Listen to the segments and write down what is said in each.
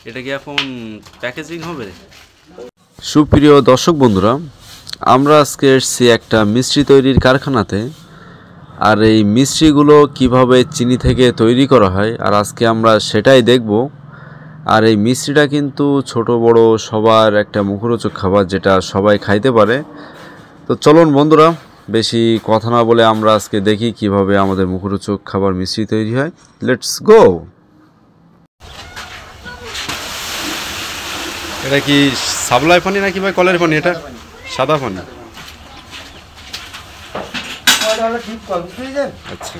এটা কি এখন প্যাকেজিং হবে? সুপ্রিয় দর্শক বন্ধুরা, আমরা আজকে এসেছি একটা মিষ্টি তৈরির কারখানাতে। আর এই মিষ্টিগুলো কিভাবে চিনি থেকে তৈরি করা হয় আর আজকে আমরা সেটাই দেখব। আর এই মিষ্টিটা কিন্তু ছোট বড় সবার একটা মুখরোচক খাবার, যেটা সবাই খাইতে পারে। তো চলুন বন্ধুরা, বেশি কথা না বলে আমরা আজকে দেখি কিভাবে আমাদের মুখরোচক খাবার মিষ্টি তৈরি হয়। Let's go. এটা কি সাপ্লাই পানি নাকি ভাই কলের পানি? এটা সাদা পানি। আচ্ছা,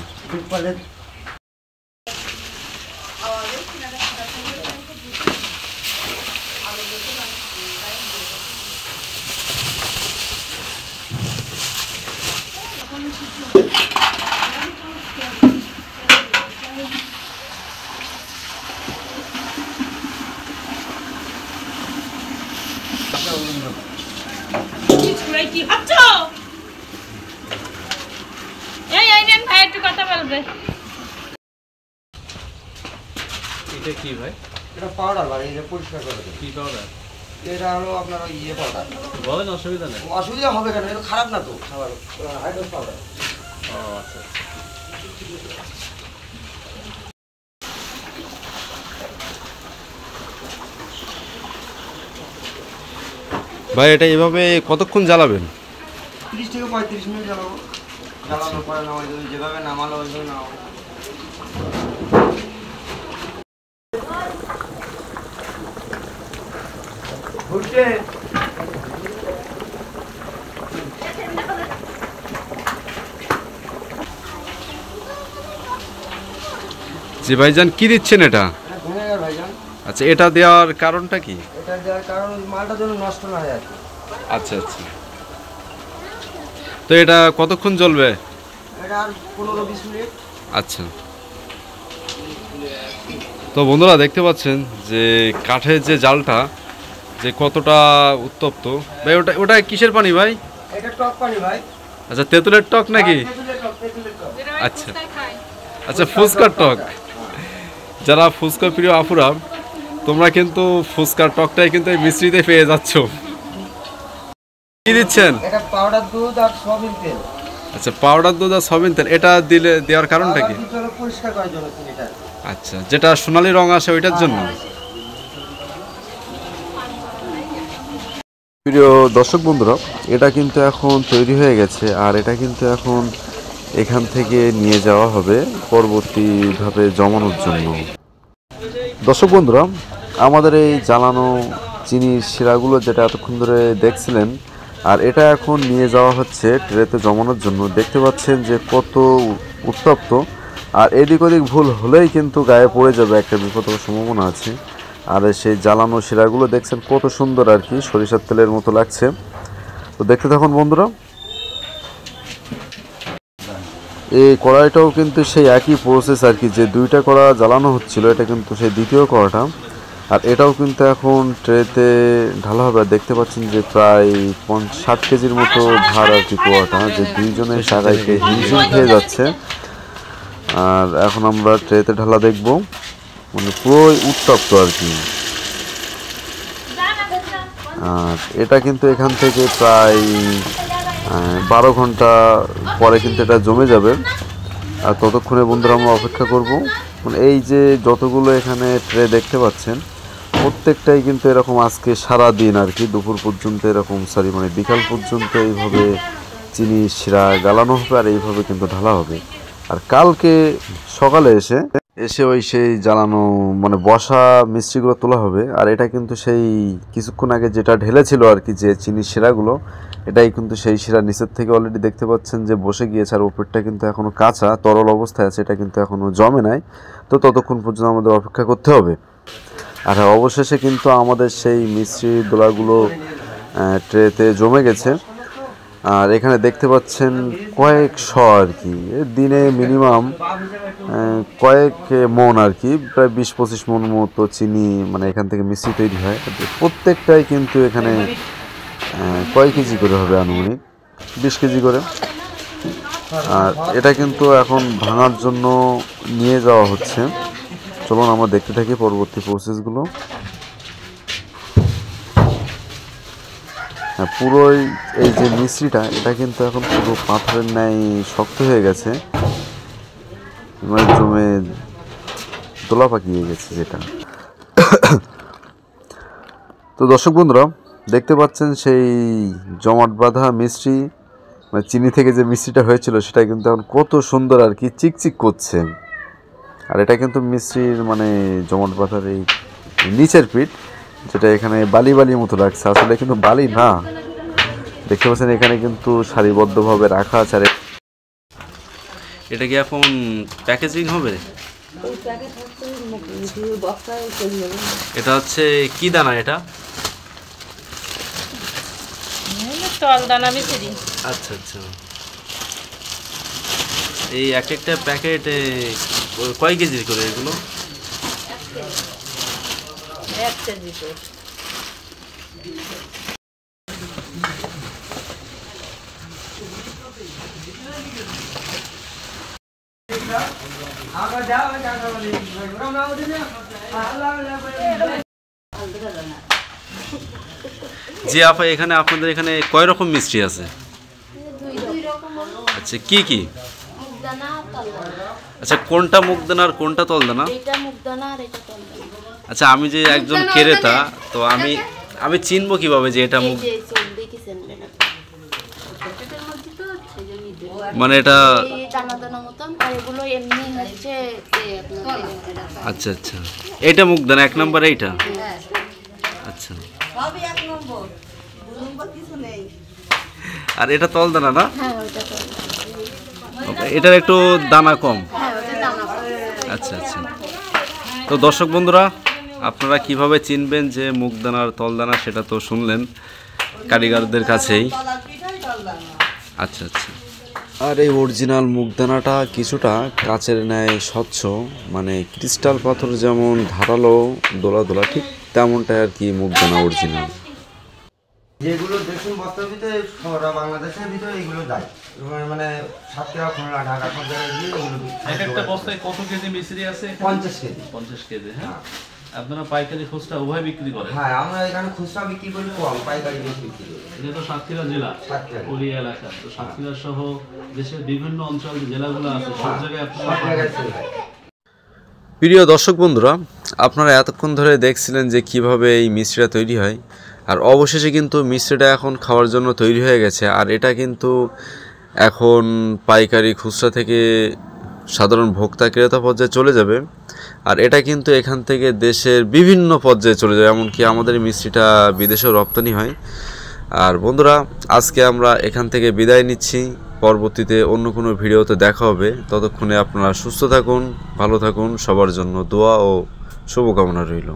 এটা কি ভাই? এটা পাউডার ভাই, এই যে পরিষ্কার করে দেবে। কি পাউডার? এটা হলো আপনার ওই ইয়ে পাউডার। বলেন, অসুবিধা নেই। অসুবিধা হবে কেন? এটা খারাপ না তো খাবার, হাইড্রোস পাউডার। ও আচ্ছা। ভাই এটা এভাবে কতক্ষণ জ্বালাবেন? 30 থেকে 35 মিনিট জ্বালাবো। জ্বালানোর পরে নামাই দেবেন, যেভাবে নামালো ওইভাবে নামাবো। ঘুরছে জি ভাইজান, কি দিচ্ছেন এটা? ভিনেগার ভাইজান। আচ্ছা, এটা দেওয়ার কারণটা কি? এটা দেওয়ার কারণ ওই মালটা যেন নষ্ট না হয় আর কি। আচ্ছা আচ্ছা। তো এটা কতক্ষণ জ্বলবে? এটা আর 15-20 মিনিট। আচ্ছা। তো বন্ধুরা দেখতে পাচ্ছেন যে কাঠের যে জালটা যে কতটা উত্তপ্ত। ভাই ওটা ওটা কিসের পানি ভাই? এটা টক পানি ভাই। আচ্ছা, তেঁতুলের টক নাকি? তেঁতুলের টক, তেঁতুলের টক। আচ্ছা আচ্ছা, ফুচকার টক। যারা ফুচকা প্রিয় আপুরা, তোমরা কিন্তু ফুচকার টকটাই কিন্তু এই মিষ্টিতে পেয়ে যাচ্ছ। কি দিচ্ছেন? এটা পাউডার দুধ আর সয়াবিন তেল। আচ্ছা, পাউডার দুধ আর সয়াবিন তেল। এটা দিলে দেওয়ার কারণটা কি? পাউডার দুধ হলো পরিষ্কার করার জন্য চিনিটা। আচ্ছা, যেটা সোনালী রং আসে ওইটার জন্য। প্রিয় দর্শক বন্ধুরা, এটা কিন্তু এখন তৈরি হয়ে গেছে আর এটা কিন্তু এখন এখান থেকে নিয়ে যাওয়া হবে পরবর্তীভাবে জমানোর জন্য। দর্শক বন্ধুরা, আমাদের এই জ্বালানো চিনির শিরাগুলো যেটা এতক্ষণ ধরে দেখছিলেন, আর এটা এখন নিয়ে যাওয়া হচ্ছে ট্রেতে জমানোর জন্য। দেখতে পাচ্ছেন যে কত উত্তপ্ত, আর এদিক ওদিক ভুল হলেই কিন্তু গায়ে পড়ে যাবে, একটা বিপদ হওয়ার সম্ভাবনা আছে। আর সেই জ্বালানো শিরাগুলো দেখছেন কত সুন্দর আর কি, সরিষার তেলের মতো লাগছে। তো দেখতে থাকুন বন্ধুরা। এই কড়াইটাও কিন্তু সেই একই প্রসেস আর কি, যে দুইটা কড়া জ্বালানো হচ্ছিল, এটা কিন্তু সেই দ্বিতীয় কড়াটা। আর এটাও কিন্তু এখন ট্রেতে ঢালা হবে। আর দেখতে পাচ্ছেন যে প্রায় 60 কেজির মতো ভার আর কি পোয়াটা, যে দুইজনের সারাইকে হিমশিম খেয়ে যাচ্ছে। আর এখন আমরা ট্রেতে ঢালা দেখব, মানে পুরোই উত্তপ্ত আর কি। আর এটা কিন্তু এখান থেকে প্রায় 12 ঘন্টা পরে কিন্তু এটা জমে যাবে। আর ততক্ষণে বন্ধুরা আমরা অপেক্ষা করব। মানে এই যে যতগুলো এখানে ট্রে দেখতে পাচ্ছেন, প্রত্যেকটাই কিন্তু এরকম আজকে সারা দিন আর কি, দুপুর পর্যন্ত এরকম, মানে বিকাল পর্যন্ত এইভাবে চিনি শিরা গালানো হবে আর এইভাবে কিন্তু ঢালা হবে। আর কালকে সকালে এসে ওই সেই জ্বালানো মানে বসা মিষ্টিগুলো তোলা হবে। আর এটা কিন্তু সেই কিছুক্ষণ আগে যেটা ঢেলেছিল আর কি, যে চিনির শিরাগুলো, এটাই কিন্তু সেই শিরা নিচের থেকে অলরেডি দেখতে পাচ্ছেন যে বসে গিয়েছে। আর উপরটা কিন্তু এখনও কাঁচা তরল অবস্থায় আছে, এটা কিন্তু এখনও জমে নাই। তো ততক্ষণ পর্যন্ত আমাদের অপেক্ষা করতে হবে। আর অবশেষে কিন্তু আমাদের সেই মিষ্টির দোলাগুলো ট্রেতে জমে গেছে। আর এখানে দেখতে পাচ্ছেন কয়েকশো আর কি, দিনে মিনিমাম কয়েক মন আর কি, প্রায় 20-25 মন মতো চিনি মানে এখান থেকে মিষ্টি তৈরি হয়। প্রত্যেকটাই কিন্তু এখানে কয় কেজি করে হবে, আনুমানিক 20 কেজি করে। আর এটা কিন্তু এখন ভাঙার জন্য নিয়ে যাওয়া হচ্ছে। চলুন আমরা দেখতে থাকি পরবর্তী প্রসেসগুলো। পুরোই এই যে মিশ্রিটা এটা কিন্তু এখন পুরো পাথরের ন্যায় শক্ত হয়ে গেছে, মানে জমে দোলা পাকিয়ে গেছে যেটা। তো দর্শক বন্ধুরা দেখতে পাচ্ছেন সেই জমাট বাঁধা মিষ্টি, মানে চিনি থেকে যে মিষ্টিটা হয়েছিল সেটা কিন্তু এখন কত সুন্দর আর কি চিকচিক করছে। আর এটা কিন্তু মিষ্টির মানে জমাট বাঁধার এই নিচের পিঠ, যেটা এখানে বালি বালি মতো লাগছে, আসলে কিন্তু বালি না। দেখতে পাচ্ছেন এখানে কিন্তু সারিবদ্ধভাবে রাখা আছে। আর এটা কি এখন প্যাকেজিং হবে? এটা হচ্ছে কি দানা এটা? তল দানা মিশ্রি। আচ্ছা আচ্ছা, এই এক একটা প্যাকেটে কয় কেজির করে এগুলো? 1 কেজি করে। জি আপা, এখানে আপনাদের এখানে কয় রকম মিষ্টি আছে? আচ্ছা, কি কি? আচ্ছা, কোনটা মুগদানা আর কোনটা তলদানা? আচ্ছা, আমি যে একজন ক্রেতা, তো আমি চিনবো কিভাবে যে এটা মুগ, মানে এটা? আচ্ছা আচ্ছা, এটা মুগদানা 1 নম্বর এইটা? আচ্ছা, আর এটা তলদানা না? এটার একটু দানা কম। আচ্ছা আচ্ছা, তো দর্শক বন্ধুরা আপনারা কিভাবে চিনবেন যে মুগদানা আর তলদানা সেটা তো শুনলেন কারিগরদের কাছেই। আচ্ছা আচ্ছা, আর এই অরিজিনাল মুগদানাটা কিছুটা কাচের ন্যায় স্বচ্ছ, মানে ক্রিস্টাল পাথর যেমন ধারালো দোলা দোলা, ঠিক তেমনটাই আর কি মুগদানা অরিজিনাল। যেগুলো দেখুন বস্তার ভিতরে সারা বাংলাদেশের ভিতরে এইগুলো যায়, মানে সাতক্ষীরা, খুলনা, ঢাকা সব জায়গায় গিয়ে এগুলো এক একটা বস্তায় কত কেজি মিশ্রি আছে? 50 কেজি। 50 কেজি। হ্যাঁ, আপনারা পাইকারি খুচরা উভয় বিক্রি করেন? হ্যাঁ, আমরা এখানে খুচরা বিক্রি করি কম, পাইকারি বেশি বিক্রি করি। এটা তো সাতক্ষীরা জেলা, কুড়িয়া এলাকা, তো সাতক্ষীরা সহ দেশের বিভিন্ন অঞ্চল জেলাগুলো আছে, সব জায়গায় আপনারা? প্রিয় দর্শক বন্ধুরা, আপনারা এতক্ষণ ধরে দেখছিলেন যে কিভাবে এই মিষ্টিটা তৈরি হয়, আর অবশেষে কিন্তু মিষ্টিটা এখন খাওয়ার জন্য তৈরি হয়ে গেছে। আর এটা কিন্তু এখন পাইকারি খুচরা থেকে সাধারণ ভোক্তা ক্রেতা পর্যায়ে চলে যাবে। আর এটা কিন্তু এখান থেকে দেশের বিভিন্ন পর্যায়ে চলে যাবে, এমনকি আমাদের মিষ্টিটা বিদেশেও রপ্তানি হয়। আর বন্ধুরা আজকে আমরা এখান থেকে বিদায় নিচ্ছি, পরবর্তীতে অন্য কোনো ভিডিওতে দেখা হবে। ততক্ষণে আপনারা সুস্থ থাকুন, ভালো থাকুন, সবার জন্য দোয়া ও শুভকামনা রইল।